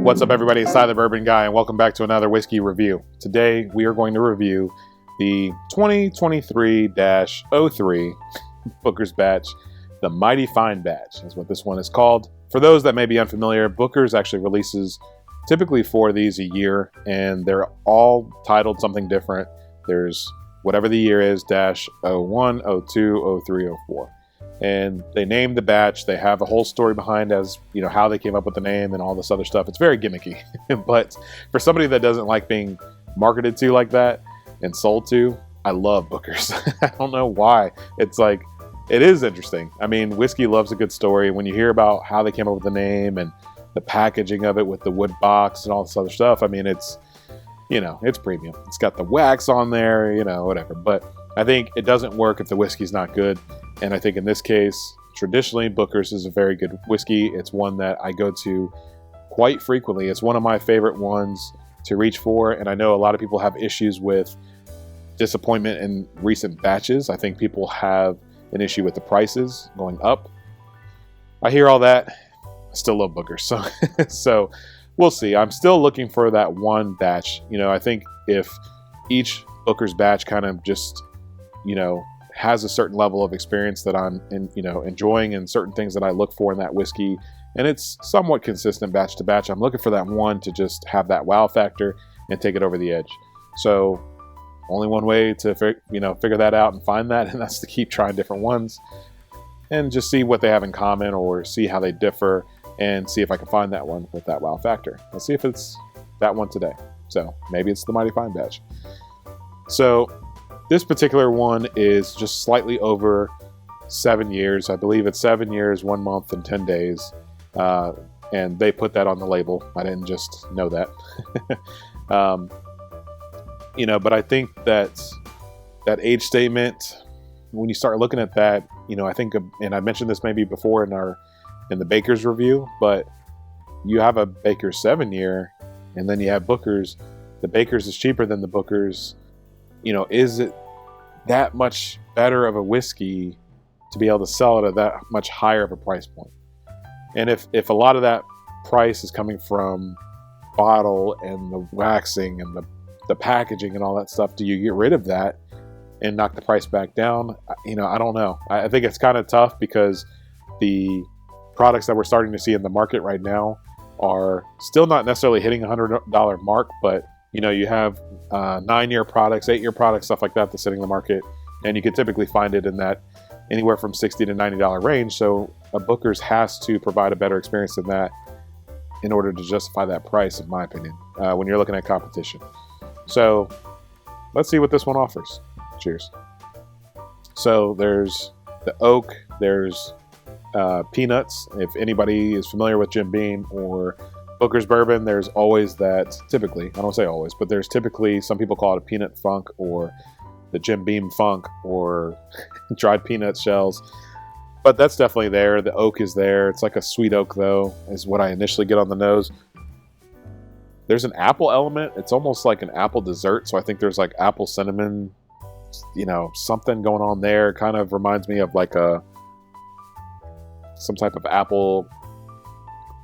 What's up, everybody? It's Ty the Bourbon Guy, and welcome back to another whiskey review. Today, we are going to review the 2023-03 Booker's Batch, the Mighty Fine Batch is what this one is called. For those that may be unfamiliar, Booker's actually releases typically 4 of these a year, and they're all titled something different. There's whatever the year is, dash 01, 02, 03, 04. And they named the batch. They have a whole story behind as, you know, how they came up with the name and all this other stuff. It's very gimmicky. But for somebody that doesn't like being marketed to like that and sold to, I love Booker's. I don't know why. It's like, it is interesting. I mean, whiskey loves a good story. When you hear about how they came up with the name and the packaging of it with the wood box and all this other stuff, I mean, it's, you know, it's premium. It's got the wax on there, you know, whatever. But I think it doesn't work if the whiskey's not good. And I think in this case, traditionally, Booker's is a very good whiskey. It's one that I go to quite frequently. It's one of my favorite ones to reach for. And I know a lot of people have issues with disappointment in recent batches. I think people have an issue with the prices going up. I hear all that. I still love Booker's. So we'll see. I'm still looking for that one batch. You know, I think if each Booker's batch kind of just, you know, has a certain level of experience that I'm enjoying, and certain things that I look for in that whiskey, and it's somewhat consistent batch to batch, I'm looking for that one to just have that wow factor and take it over the edge. So only one way to figure that out and find that, and that's to keep trying different ones and just see what they have in common or see how they differ and see if I can find that one with that wow factor. Let's see if it's that one today. So maybe it's the Mighty Fine Batch. So this particular one is just slightly over 7 years. I believe it's 7 years, 1 month, and 10 days. And they put that on the label. I didn't just know that. But I think that age statement, when you start looking at that, I think, and I mentioned this maybe before in the Baker's review, but you have a Baker's 7 year, and then you have Booker's. The Baker's is cheaper than the Booker's. Is it that much better of a whiskey to be able to sell it at that much higher of a price point? And if a lot of that price is coming from bottle and the waxing and the packaging and all that stuff, do you get rid of that and knock the price back down? I don't know. I think it's kind of tough because the products that we're starting to see in the market right now are still not necessarily hitting $100 mark, but you have 9-year products, 8-year products, stuff like that that's sitting in the market, and you can typically find it in that anywhere from $60 to $90 range. So a Booker's has to provide a better experience than that in order to justify that price, in my opinion, when you're looking at competition. So let's see what this one offers. Cheers. So there's the oak, there's peanuts. If anybody is familiar with Jim Beam or Booker's bourbon, there's always that, typically, I don't say always, but there's typically, some people call it a peanut funk or the Jim Beam funk or dried peanut shells, but that's definitely there. The oak is there. It's like a sweet oak, though, is what I initially get on the nose. There's an apple element. It's almost like an apple dessert, so I think there's like apple cinnamon, something going on there. Kind of reminds me of like some type of apple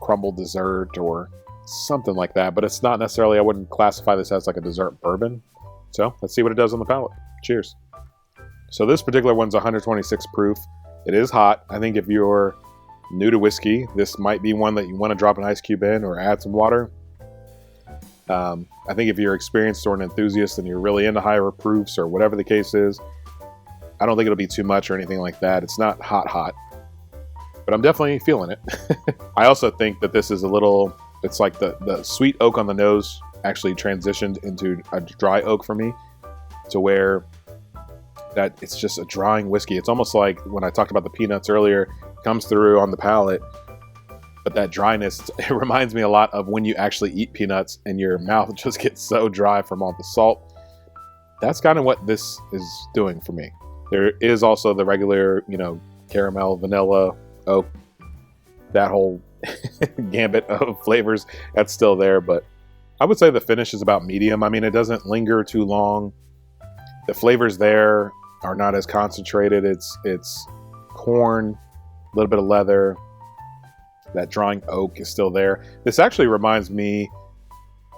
crumble dessert or something like that, but it's not necessarily, I wouldn't classify this as like a dessert bourbon. So let's see what it does on the palate. Cheers. So this particular one's 126 proof. It is hot. I think if you're new to whiskey, this might be one that you want to drop an ice cube in or add some water. I think if you're experienced or an enthusiast and you're really into higher proofs or whatever the case is, I don't think it'll be too much or anything like that. It's not hot, but I'm definitely feeling it. I also think that this is it's like the sweet oak on the nose actually transitioned into a dry oak for me, to where that it's just a drying whiskey. It's almost like when I talked about the peanuts earlier, comes through on the palate, but that dryness, it reminds me a lot of when you actually eat peanuts and your mouth just gets so dry from all the salt. That's kind of what this is doing for me. There is also the regular, caramel, vanilla, oak, that whole gambit of flavors that's still there, but I would say the finish is about medium. I mean, it doesn't linger too long. The flavors there are not as concentrated. It's corn, a little bit of leather. That drawing oak is still there. This actually reminds me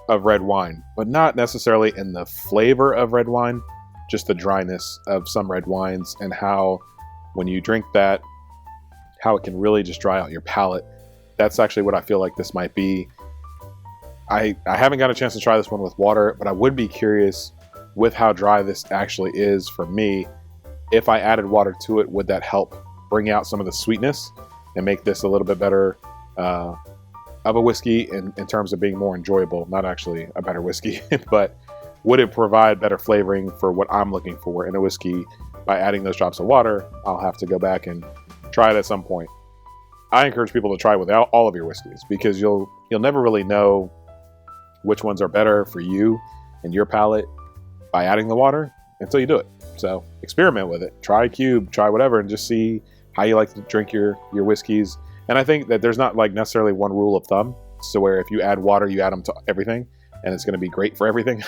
of red wine, but not necessarily in the flavor of red wine, just the dryness of some red wines and how when you drink that, how it can really just dry out your palate. That's actually what I feel like this might be. I haven't got a chance to try this one with water, but I would be curious with how dry this actually is for me. If I added water to it, would that help bring out some of the sweetness and make this a little bit better of a whiskey in terms of being more enjoyable? Not actually a better whiskey, but would it provide better flavoring for what I'm looking for in a whiskey by adding those drops of water? I'll have to go back and try it at some point. I encourage people to try it with all of your whiskeys because you'll never really know which ones are better for you and your palate by adding the water until you do it. So experiment with it. Try a cube, try whatever, and just see how you like to drink your whiskeys. And I think that there's not like necessarily one rule of thumb. So where if you add water, you add them to everything and it's going to be great for everything.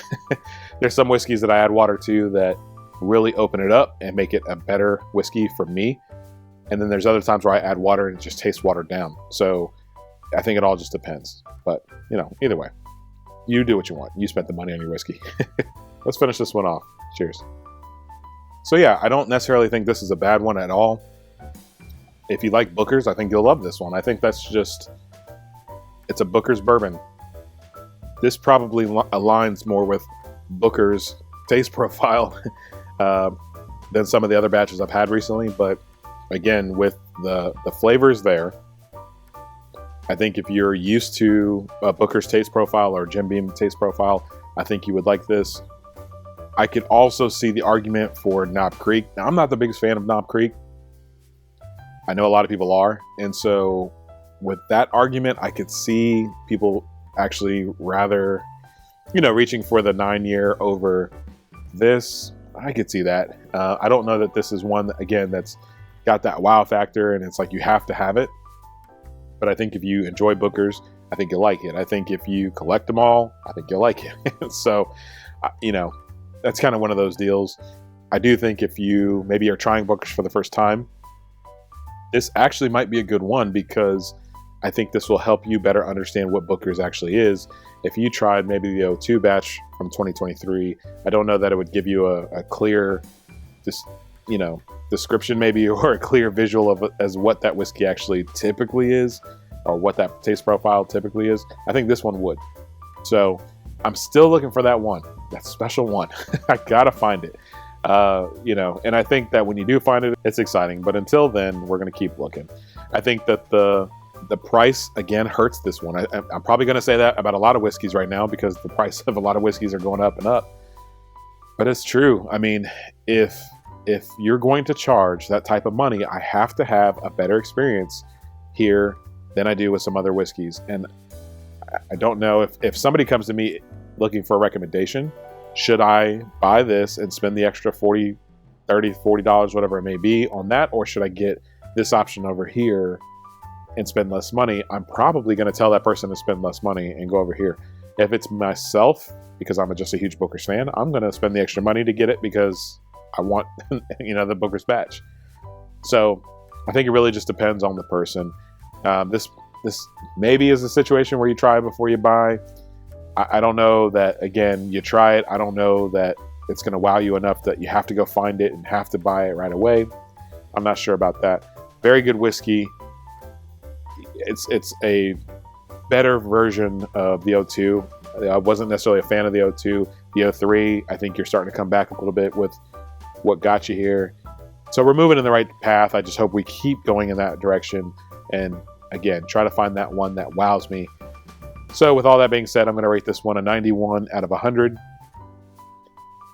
There's some whiskeys that I add water to that really open it up and make it a better whiskey for me. And then there's other times where I add water and it just tastes watered down. So I think it all just depends. But, either way, you do what you want. You spent the money on your whiskey. Let's finish this one off. Cheers. So yeah, I don't necessarily think this is a bad one at all. If you like Booker's, I think you'll love this one. I think it's a Booker's bourbon. This probably aligns more with Booker's taste profile than some of the other batches I've had recently. But again, with the flavors there, I think if you're used to Booker's taste profile or Jim Beam taste profile, I think you would like this. I could also see the argument for Knob Creek. Now, I'm not the biggest fan of Knob Creek. I know a lot of people are. And so with that argument, I could see people actually rather, reaching for the 9-year over this. I could see that. I don't know that this is one, again, that's got that wow factor and it's like you have to have it. But I think if you enjoy Booker's, I think you'll like it. I think if you collect them all, I think you'll like it. So, that's kind of one of those deals. I do think if you maybe are trying Booker's for the first time, this actually might be a good one because I think this will help you better understand what Booker's actually is. If you tried maybe the 02 batch from 2023, I don't know that it would give you a clear, description maybe, or a clear visual of as what that whiskey actually typically is, or what that taste profile typically is. I think this one would. So I'm still looking for that one, that special one. I gotta find it. And I think that when you do find it, it's exciting. But until then, we're gonna keep looking. I think that the price again hurts this one. I'm probably gonna say that about a lot of whiskeys right now because the price of a lot of whiskeys are going up and up. But it's true. I mean, if you're going to charge that type of money, I have to have a better experience here than I do with some other whiskeys. And I don't know if somebody comes to me looking for a recommendation, should I buy this and spend the extra $40, $40, whatever it may be on that, or should I get this option over here and spend less money? I'm probably going to tell that person to spend less money and go over here. If it's myself, because I'm just a huge Booker's fan, I'm going to spend the extra money to get it because I want, the Booker's batch. So I think it really just depends on the person. This maybe is a situation where you try before you buy. I don't know that, again, you try it. I don't know that it's going to wow you enough that you have to go find it and have to buy it right away. I'm not sure about that. Very good whiskey. It's a better version of the 02. I wasn't necessarily a fan of the 02. The 03, I think you're starting to come back a little bit with what got you here. So we're moving in the right path. I just hope we keep going in that direction and, again, try to find that one that wows me. So with all that being said, I'm going to rate this one a 91 out of 100.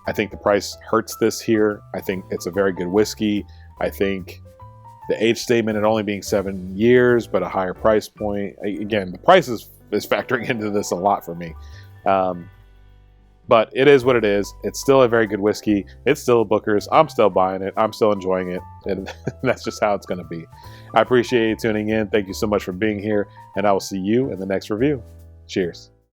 I think the price hurts this here. I think it's a very good whiskey. I think the age statement, it only being 7 years, but a higher price point. Again, the price is factoring into this a lot for me. But it is what it is. It's still a very good whiskey. It's still a Booker's. I'm still buying it. I'm still enjoying it. And that's just how it's going to be. I appreciate you tuning in. Thank you so much for being here. And I will see you in the next review. Cheers.